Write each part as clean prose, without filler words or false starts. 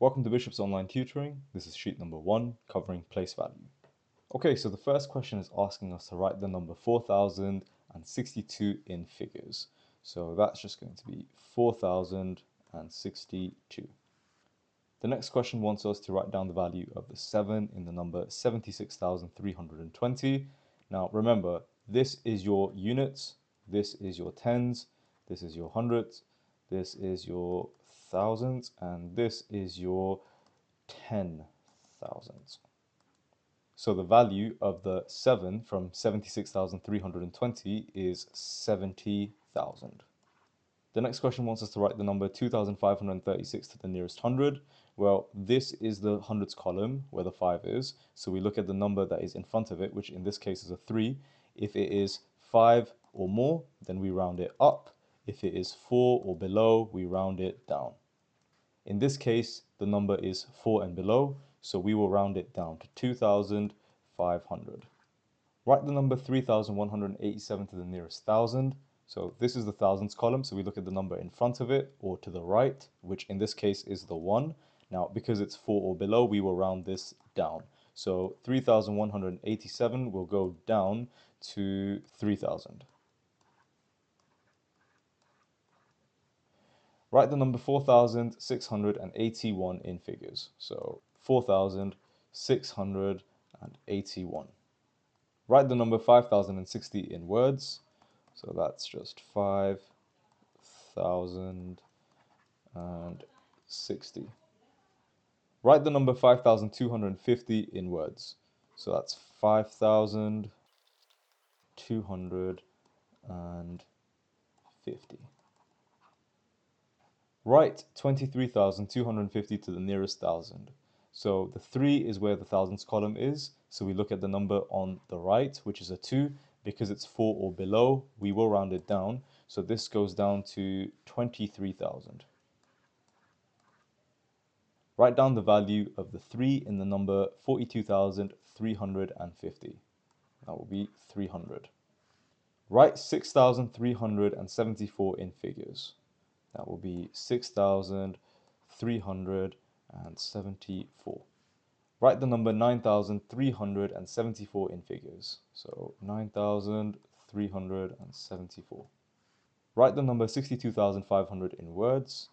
Welcome to Bishop's Online Tutoring. This is sheet number 1, covering place value. Okay, so the first question is asking us to write the number 4062 in figures. So that's just going to be 4062. The next question wants us to write down the value of the 7 in the number 76,320. Now remember, this is your units, this is your tens, this is your hundreds, this is your thousands, and this is your 10,000s. So the value of the 7 from 76,320 is 70,000. The next question wants us to write the number 2,536 to the nearest hundred. Well, this is the hundreds column where the 5 is. So we look at the number that is in front of it, which in this case is a 3. If it is 5 or more, then we round it up. If it is 4 or below, we round it down. In this case, the number is 4 and below, so we will round it down to 2,500. Write the number 3,187 to the nearest thousand. So this is the thousands column, so we look at the number in front of it or to the right, which in this case is the 1. Now, because it's 4 or below, we will round this down. So 3,187 will go down to 3,000. Write the number 4,681 in figures. So 4,681. Write the number 5,060 in words. So that's just 5,060. Write the number 5,250 in words. So that's 5,250. Write 23,250 to the nearest thousand. So the 3 is where the thousands column is. So we look at the number on the right, which is a 2. Because it's 4 or below, we will round it down. So this goes down to 23,000. Write down the value of the 3 in the number 42,350. That will be 300. Write 6,374 in figures. That will be 6,374. Write the number 9,374 in figures. So 9,374. Write the number 62,500 in words.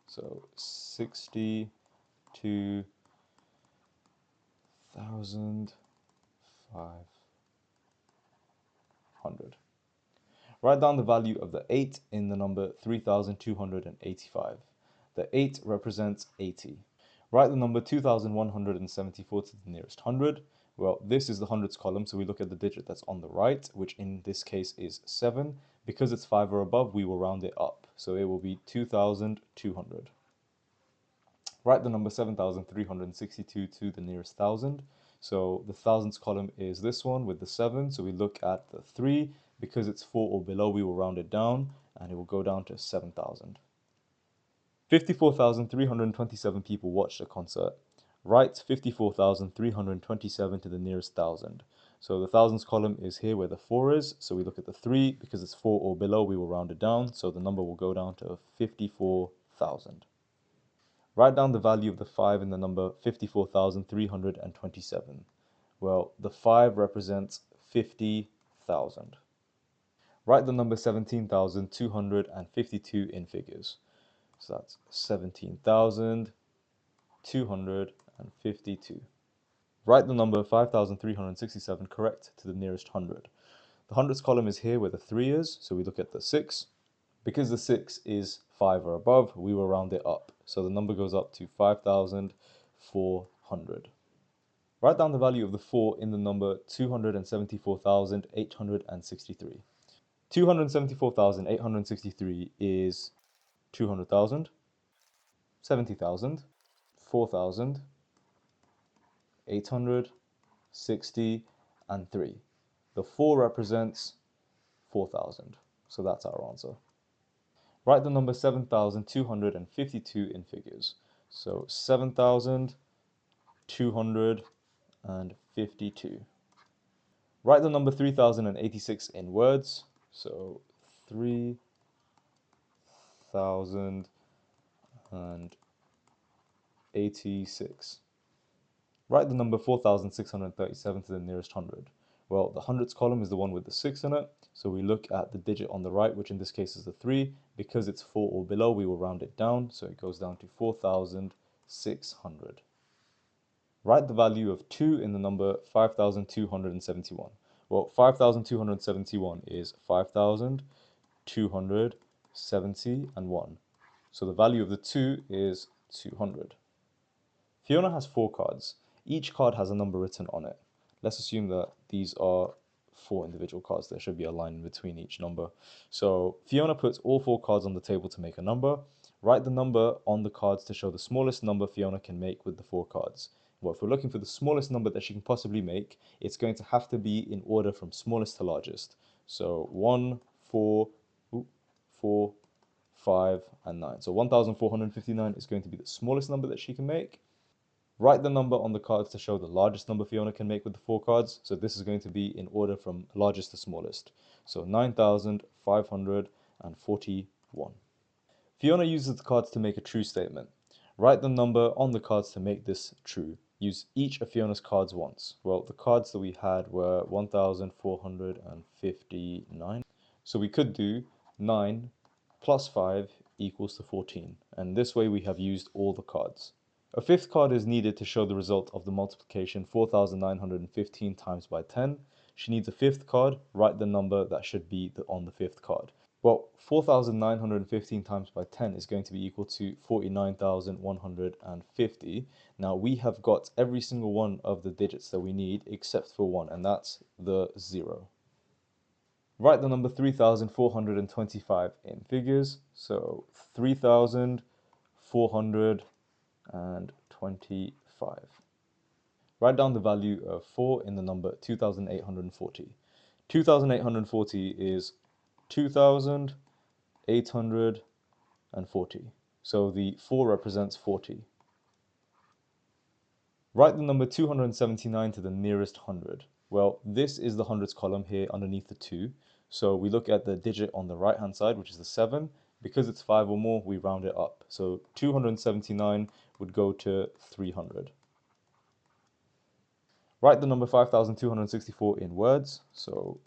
So 62,500. Write down the value of the 8 in the number 3,285. The 8 represents 80. Write the number 2,174 to the nearest hundred. Well, this is the hundreds column, so we look at the digit that's on the right, which in this case is 7. Because it's 5 or above, we will round it up, so it will be 2,200. Write the number 7,362 to the nearest thousand. So the thousands column is this one with the 7, so we look at the 3. Because it's 4 or below, we will round it down, and it will go down to 7,000. 54,327 people watched a concert. Write 54,327 to the nearest thousand. So the thousands column is here where the 4 is, so we look at the 3. Because it's 4 or below, we will round it down, so the number will go down to 54,000. Write down the value of the 5 in the number 54,327. Well, the 5 represents 50,000. Write the number 17,252 in figures. So that's 17,252. Write the number 5,367 correct to the nearest hundred. The hundreds column is here where the 3 is, so we look at the 6. Because the 6 is 5 or above, we will round it up. So the number goes up to 5,400. Write down the value of the 4 in the number 274,863. 274,863 is 200,000, 70,000, 4,000, 800, 60, and 3. The 4 represents 4,000, so that's our answer. Write the number 7,252 in figures. So 7,252. Write the number 3,086 in words. So 3,086. 86. Write the number 4,637 to the nearest hundred. Well, the hundreds column is the one with the 6 in it, so we look at the digit on the right, which in this case is the 3. Because it's 4 or below, we will round it down, so it goes down to 4,600. Write the value of 2 in the number 5,271. Well, 5,271 is 5,270 and 1. So the value of the 2 is 200. Fiona has 4 cards. Each card has a number written on it. Let's assume that these are 4 individual cards. There should be a line in between each number. So Fiona puts all 4 cards on the table to make a number. Write the number on the cards to show the smallest number Fiona can make with the 4 cards. Well, if we're looking for the smallest number that she can possibly make, it's going to have to be in order from smallest to largest. So 1, 4, 4, 5, and 9. So 1,459 is going to be the smallest number that she can make. Write the number on the cards to show the largest number Fiona can make with the 4 cards. So this is going to be in order from largest to smallest. So 9,541. Fiona uses the cards to make a true statement. Write the number on the cards to make this true. Use each of Fiona's cards once. Well, the cards that we had were 1,459. So we could do 9 plus 5 equals to 14. And this way we have used all the cards. A fifth card is needed to show the result of the multiplication 4,915 times by 10. She needs a fifth card. Write the number that should be on the fifth card. Well, 4,915 times by 10 is going to be equal to 49,150. Now we have got every single one of the digits that we need except for one, and that's the 0. Write the number 3,425 in figures. So 3,425. Write down the value of 4 in the number 2,840. 2,840 is 2,840. So the 4 represents 40. Write the number 279 to the nearest hundred. Well, this is the hundreds column here underneath the 2. So we look at the digit on the right hand side, which is the 7. Because it's 5 or more, we round it up. So 279 would go to 300. Write the number 5,264 in words. So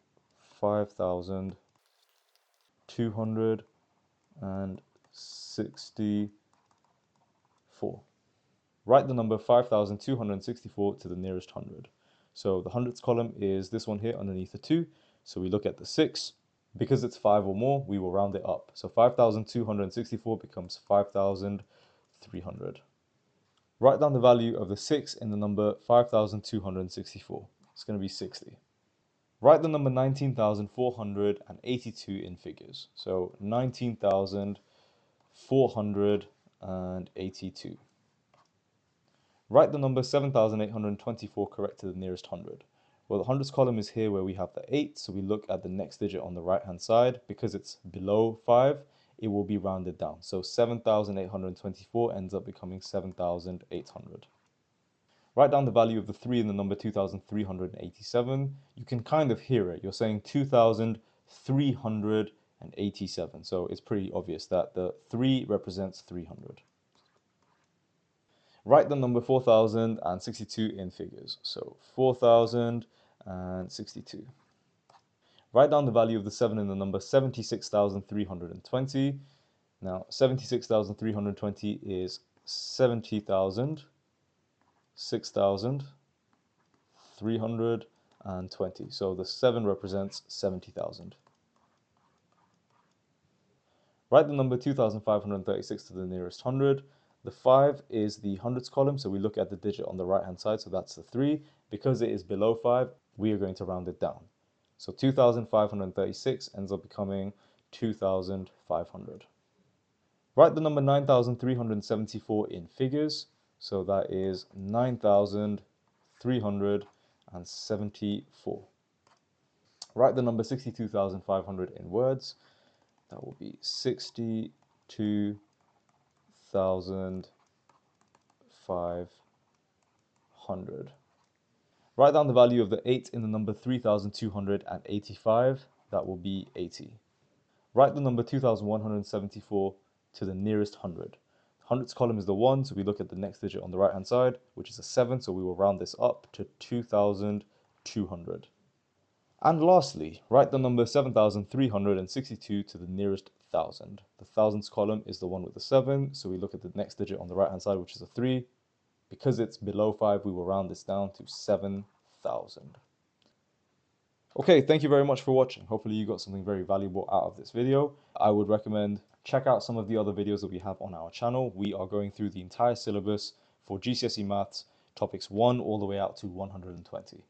5,264. Write the number 5,264 to the nearest hundred. So the hundreds column is this one here underneath the 2. So we look at the 6. Because it's 5 or more, we will round it up. So 5,264 becomes 5,300. Write down the value of the 6 in the number 5,264. It's going to be 60. Write the number 19,482 in figures. So 19,482. Write the number 7,824 correct to the nearest hundred. Well, the hundreds column is here where we have the 8, so we look at the next digit on the right hand side. Because it's below 5, it will be rounded down. So 7,824 ends up becoming 7,800. Write down the value of the 3 in the number 2,387. You can kind of hear it. You're saying 2,387. So it's pretty obvious that the 3 represents 300. Write the number 4,062 in figures. So 4,062. Write down the value of the 7 in the number 76,320. Now 76,320 is 70,000, 6,320. So the 7 represents 70,000. Write the number 2,536 to the nearest hundred. The 5 is the hundreds column, so we look at the digit on the right hand side, so that's the 3. Because it is below 5, we are going to round it down. So 2,536 ends up becoming 2,500. Write the number 9,374 in figures, so that is 9,374. Write the number 62,500 in words. That will be 62,500. Write down the value of the 8 in the number 3,285. That will be 80. Write the number 2,174 to the nearest hundred. Hundreds column is the 1, so we look at the next digit on the right hand side, which is a 7, so we will round this up to 2,200. And lastly, write the number 7,362 to the nearest thousand. The thousands column is the one with the 7, so we look at the next digit on the right hand side, which is a 3. Because it's below 5, we will round this down to 7,000. Okay, thank you very much for watching. Hopefully you got something very valuable out of this video. I would recommend check out some of the other videos that we have on our channel. We are going through the entire syllabus for GCSE Maths, topics 1 all the way out to 120.